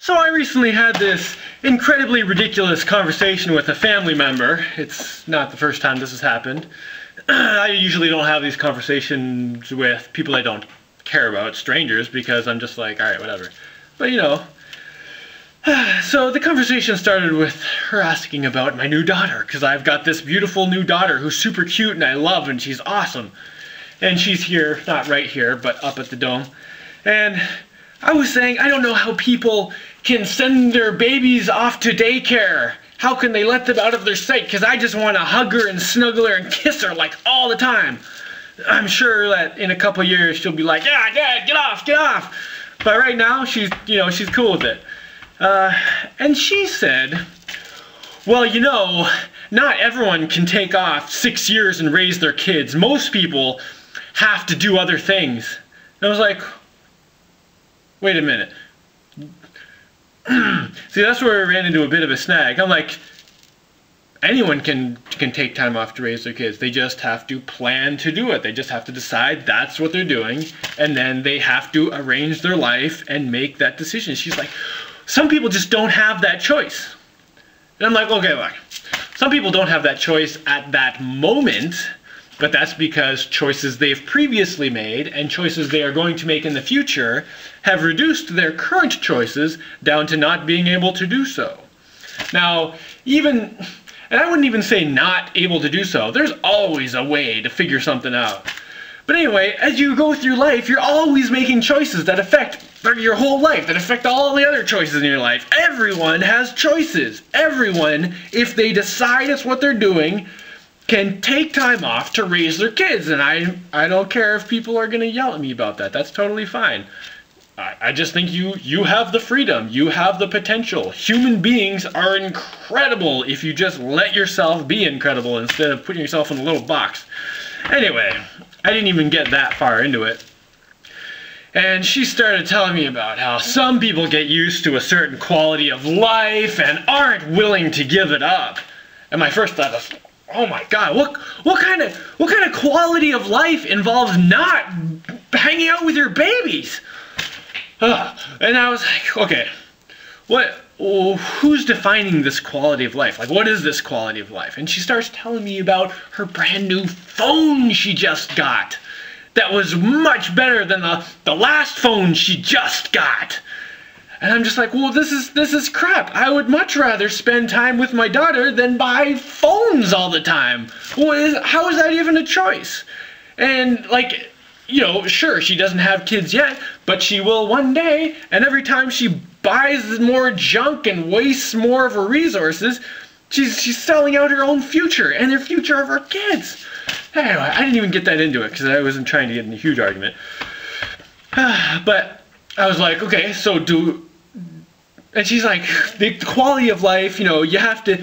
So I recently had this incredibly ridiculous conversation with a family member. It's not the first time this has happened. I usually don't have these conversations with people I don't care about, strangers, because I'm just like, alright, whatever. But you know. So the conversation started with her asking about my new daughter, because I've got this beautiful new daughter who's super cute and I love, and she's awesome. And she's here, not right here, but up at the dome. And I was saying, I don't know how people can send their babies off to daycare. How can they let them out of their sight? Because I just want to hug her and snuggle her and kiss her like all the time. I'm sure that in a couple years she'll be like, yeah, Dad, get off, get off. But right now she's cool with it. And she said, well, you know, not everyone can take off 6 years and raise their kids. Most people have to do other things. And I was like, wait a minute. See, that's where we ran into a bit of a snag. I'm like, anyone can take time off to raise their kids. They just have to plan to do it. They just have to decide that's what they're doing, and then they have to arrange their life and make that decision. She's like, some people just don't have that choice. And I'm like, okay, look. Some people don't have that choice at that moment, but that's because choices they've previously made and choices they are going to make in the future have reduced their current choices down to not being able to do so. Now, and I wouldn't even say not able to do so. There's always a way to figure something out. But anyway, as you go through life, you're always making choices that affect your whole life, that affect all the other choices in your life. Everyone has choices. Everyone, if they decide it's what they're doing, can take time off to raise their kids. And I don't care if people are going to yell at me about that. That's totally fine. I just think you have the freedom. You have the potential. Human beings are incredible if you just let yourself be incredible instead of putting yourself in a little box. Anyway, I didn't even get that far into it. And she started telling me about how some people get used to a certain quality of life and aren't willing to give it up. And my first thought was, oh my God, what kind of quality of life involves not hanging out with your babies? And I was like, okay, who's defining this quality of life? Like, what is this quality of life? And she starts telling me about her brand new phone she just got. That was much better than the last phone she just got. And I'm just like, well, this is crap. I would much rather spend time with my daughter than buy phones all the time. How is that even a choice? And like, you know, sure, she doesn't have kids yet, but she will one day, and every time she buys more junk and wastes more of her resources, she's selling out her own future and the future of her kids. Anyway, I didn't even get that into it because I wasn't trying to get in a huge argument. But I was like, okay, so and she's like, the quality of life, you know, you have to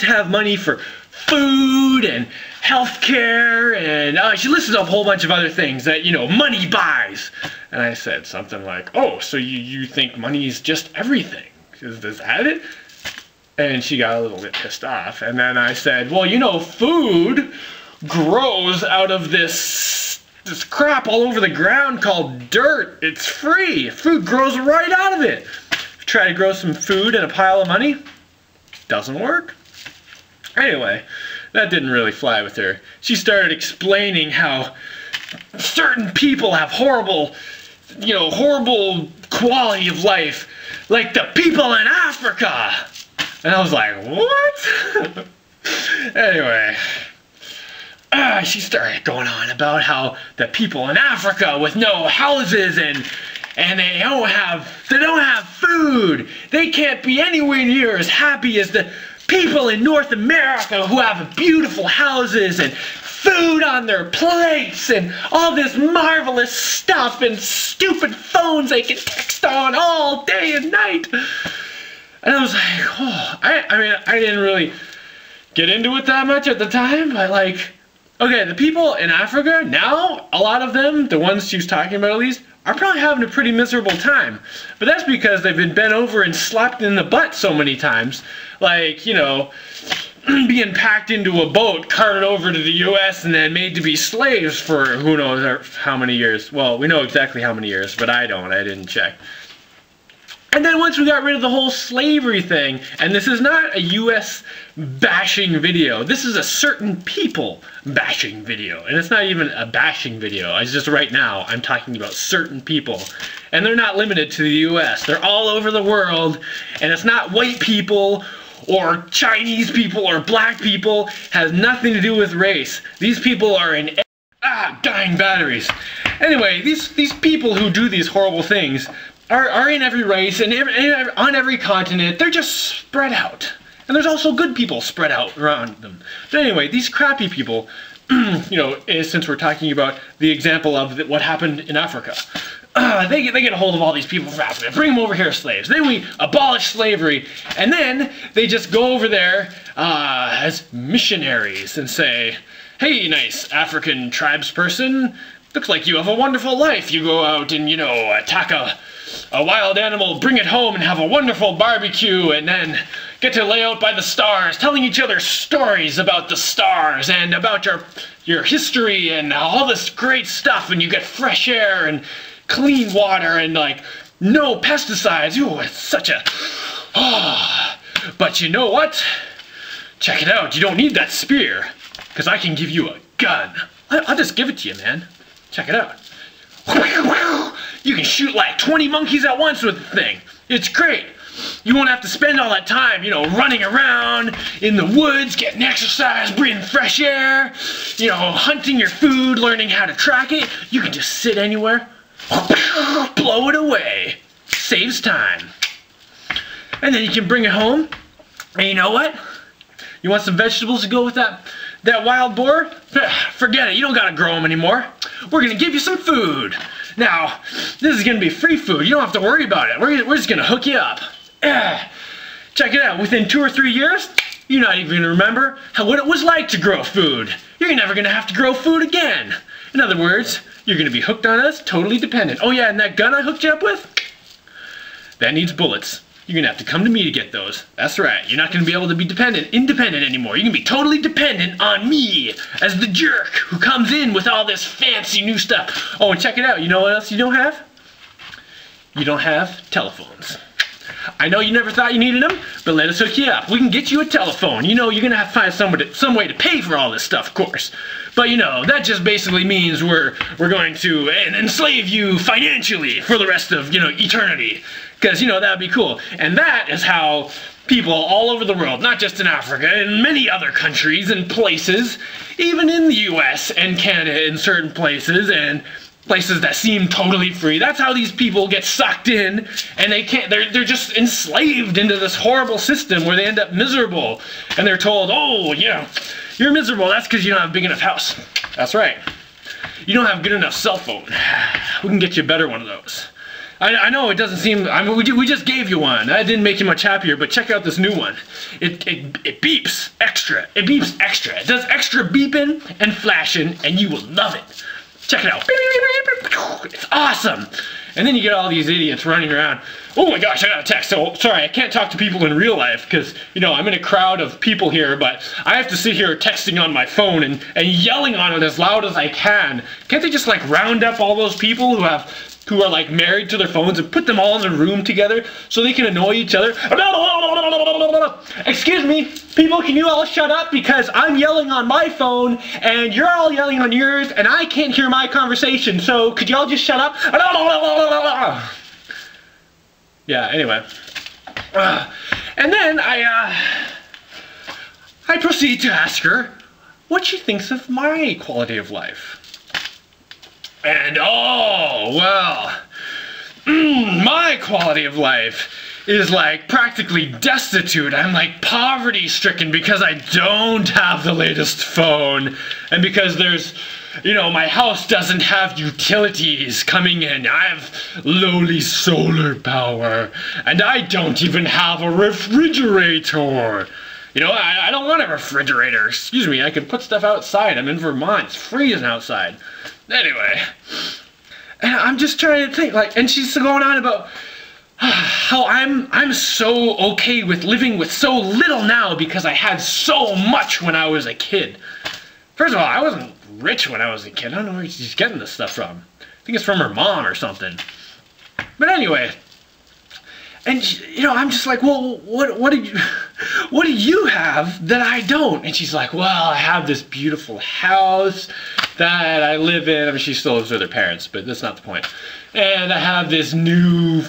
have money for food and healthcare, and she lists up a whole bunch of other things that, you know, money buys. And I said something like, oh, so you think money is just everything? Is that it? And she got a little bit pissed off. And then I said, well, you know, food grows out of this crap all over the ground called dirt. It's free. Food grows right out of it. If you try to grow some food in a pile of money, doesn't work. Anyway, that didn't really fly with her. She started explaining how certain people have horrible quality of life, like the people in Africa. And I was like, what? Anyway, she started going on about how the people in Africa with no houses and they don't have food. They can't be anywhere near as happy as the people in North America who have beautiful houses and food on their plates and all this marvelous stuff and stupid phones they can text on all day and night. And I was like, oh, I mean, I didn't really get into it that much at the time, but like, okay, the people in Africa now, a lot of them, the ones she was talking about at least, are probably having a pretty miserable time. But that's because they've been bent over and slapped in the butt so many times. Like, you know, being packed into a boat, carted over to the US, and then made to be slaves for who knows how many years. Well, we know exactly how many years, but I don't. I didn't check. And then once we got rid of the whole slavery thing, and this is not a US bashing video, this is a certain people bashing video. And it's not even a bashing video, it's just right now I'm talking about certain people. And they're not limited to the US, they're all over the world, and it's not white people or Chinese people or black people, has nothing to do with race. These people are in dying batteries. Anyway, these people who do these horrible things are in every race and on every continent. They're just spread out. And there's also good people spread out around them. But anyway, these crappy people, you know, since we're talking about the example of what happened in Africa, they get a hold of all these people from Africa, bring them over here as slaves. Then we abolish slavery, and then they just go over there as missionaries and say, hey, nice African tribesperson, looks like you have a wonderful life. You go out and, you know, attack a wild animal, bring it home and have a wonderful barbecue, and then get to lay out by the stars, telling each other stories about the stars and about your history and all this great stuff, and you get fresh air and clean water and like no pesticides. Ooh, it's such a but you know what? Check it out. You don't need that spear, because I can give you a gun. I'll just give it to you, man. Check it out. You can shoot like 20 monkeys at once with the thing. It's great. You won't have to spend all that time, you know, running around in the woods, getting exercise, breathing fresh air, you know, hunting your food, learning how to track it. You can just sit anywhere, blow it away. Saves time. And then you can bring it home, and you know what? You want some vegetables to go with that wild boar? Forget it, you don't gotta grow them anymore. We're gonna give you some food. Now, this is gonna be free food. You don't have to worry about it. We're just gonna hook you up. Check it out. Within 2 or 3 years, you're not even gonna remember what it was like to grow food. You're never gonna have to grow food again. In other words, you're gonna be hooked on us, totally dependent. Oh yeah, and that gun I hooked you up with? That needs bullets. You're gonna have to come to me to get those. That's right. You're not gonna be able to be independent anymore. You can be totally dependent on me as the jerk who comes in with all this fancy new stuff. Oh, and check it out. You know what else you don't have? You don't have telephones. I know you never thought you needed them, but let us hook you up. We can get you a telephone. You know, you're gonna have to find some way to pay for all this stuff, of course. But you know, that just basically means we're going to enslave you financially for the rest of, you know, eternity. Because, you know, that'd be cool. And that is how people all over the world, not just in Africa, in many other countries and places, even in the US and Canada in certain places, and places that seem totally free, that's how these people get sucked in, and they're just enslaved into this horrible system where they end up miserable. And they're told, oh, yeah, you're miserable, that's because you don't have a big enough house. That's right. You don't have a good enough cell phone. We can get you a better one of those. I know it doesn't seem, I mean, we just gave you one. That didn't make you much happier, but check out this new one. It beeps extra. It beeps extra. It does extra beeping and flashing, and you will love it. Check it out. It's awesome. And then you get all these idiots running around. Oh my gosh, I got a text. So, sorry, I can't talk to people in real life because, you know, I'm in a crowd of people here, but I have to sit here texting on my phone and yelling on it as loud as I can. Can't they just, like, round up all those people who are like married to their phones and put them all in a room together so they can annoy each other? Excuse me, people, can you all shut up because I'm yelling on my phone and you're all yelling on yours and I can't hear my conversation, so could you all just shut up? Yeah, anyway. And then I proceed to ask her what she thinks of my quality of life. And oh, well, my quality of life is like practically destitute. I'm like poverty stricken because I don't have the latest phone and because there's, you know, my house doesn't have utilities coming in. I have lowly solar power and I don't even have a refrigerator. You know, I don't want a refrigerator. Excuse me, I can put stuff outside. I'm in Vermont. It's freezing outside. Anyway, and I'm just trying to think, like, and she's going on about how I'm so okay with living with so little now because I had so much when I was a kid. First of all, I wasn't rich when I was a kid. I don't know where she's getting this stuff from. I think it's from her mom or something. But anyway, And you know, I'm just like, well, what do you have that I don't? And she's like, well, I have this beautiful house that I live in. I mean, she still lives with her parents, but that's not the point. And I have this new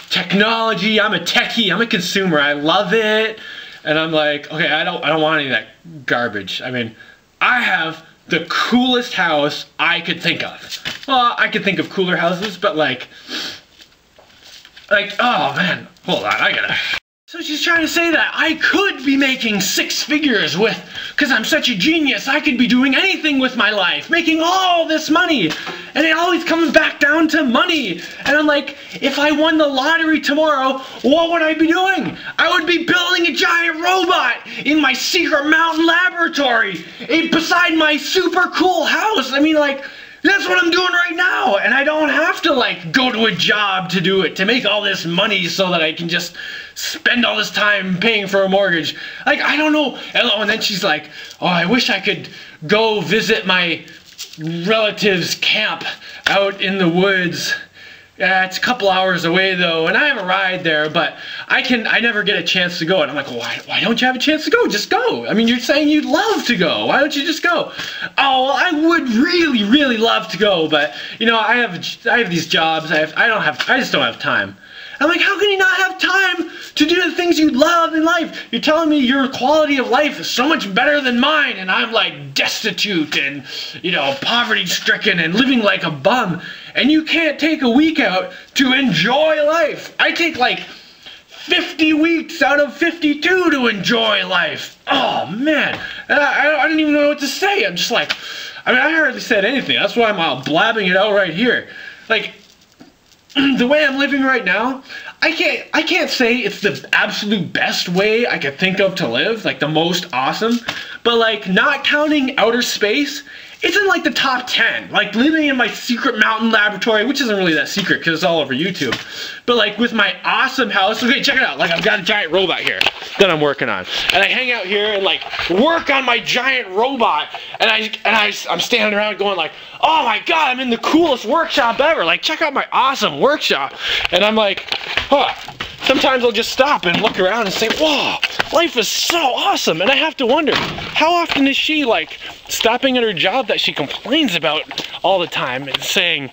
technology. I'm a techie. I'm a consumer. I love it. And I'm like, okay, I don't want any of that garbage. I mean, I have the coolest house I could think of. Well, I could think of cooler houses, but like, oh man, hold on, I gotta. So she's trying to say that I could be making 6 figures because I'm such a genius, I could be doing anything with my life, making all this money. And it always comes back down to money. And I'm like, if I won the lottery tomorrow, what would I be doing? I would be building a giant robot in my secret mountain laboratory beside my super cool house. I mean, like, that's what I'm doing right now, and I don't have to like go to a job to do it, to make all this money so that I can just spend all this time paying for a mortgage. Like, I don't know. And then she's like, oh, I wish I could go visit my relative's camp out in the woods. Yeah, it's a couple hours away though, and I have a ride there, but I never get a chance to go. And I'm like, well, why don't you have a chance to go? Just go. I mean, you're saying you'd love to go. Why don't you just go? Oh, well, I would really, really love to go, but you know, I have these jobs. I just don't have time. I'm like, how can you not have time to do the things you love in life? You're telling me your quality of life is so much better than mine, and I'm like destitute and, you know, poverty-stricken and living like a bum, and you can't take a week out to enjoy life. I take like 50 weeks out of 52 to enjoy life. Oh man, I don't even know what to say. I'm just like, I mean, I hardly said anything. That's why I'm all blabbing it out right here. Like, the way I'm living right now, I can't say it's the absolute best way I could think of to live, like the most awesome, but like not counting outer space, it's in like the top 10. Like living in my secret mountain laboratory, which isn't really that secret because it's all over YouTube, but like with my awesome house. Okay, check it out. Like I've got a giant robot here that I'm working on, and I hang out here and like work on my giant robot, and I'm standing around going like, oh my god, I'm in the coolest workshop ever. Like, check out my awesome workshop. And I'm like, huh. Sometimes I'll just stop and look around and say, whoa, life is so awesome. And I have to wonder, how often is she like stopping at her job that she complains about all the time and saying,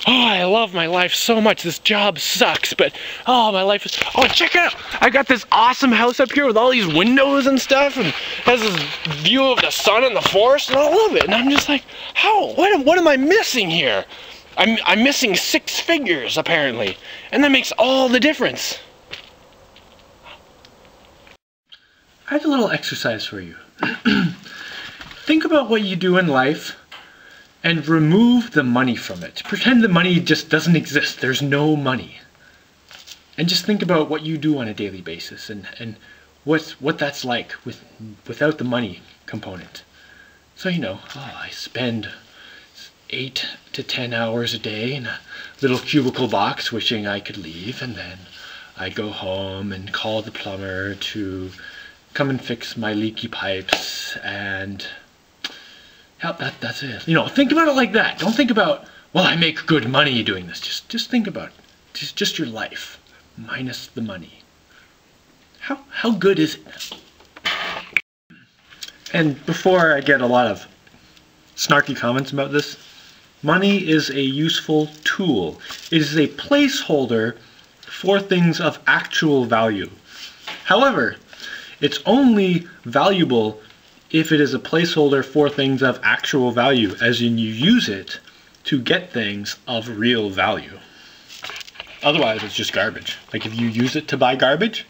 oh, I love my life so much. This job sucks, but oh, my life is, oh, check it out. I got this awesome house up here with all these windows and stuff, and has this view of the sun and the forest, and I love it. And I'm just like, how? What am I missing here? I'm missing 6 figures, apparently. And that makes all the difference. I have a little exercise for you. Think about what you do in life and remove the money from it. Pretend the money just doesn't exist. There's no money. And just think about what you do on a daily basis and what that's like without the money component. So, you know, I spend 8 to 10 hours a day in a little cubicle box wishing I could leave, and then I go home and call the plumber to come and fix my leaky pipes, and that's it. You know, think about it like that. Don't think about, well, I make good money doing this. Just think about it. Just your life minus the money. How good is it? And before I get a lot of snarky comments about this, money is a useful tool. It is a placeholder for things of actual value. However, it's only valuable if it is a placeholder for things of actual value, as in you use it to get things of real value. Otherwise, it's just garbage. Like if you use it to buy garbage,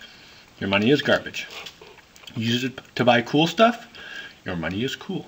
your money is garbage. Use it to buy cool stuff, your money is cool.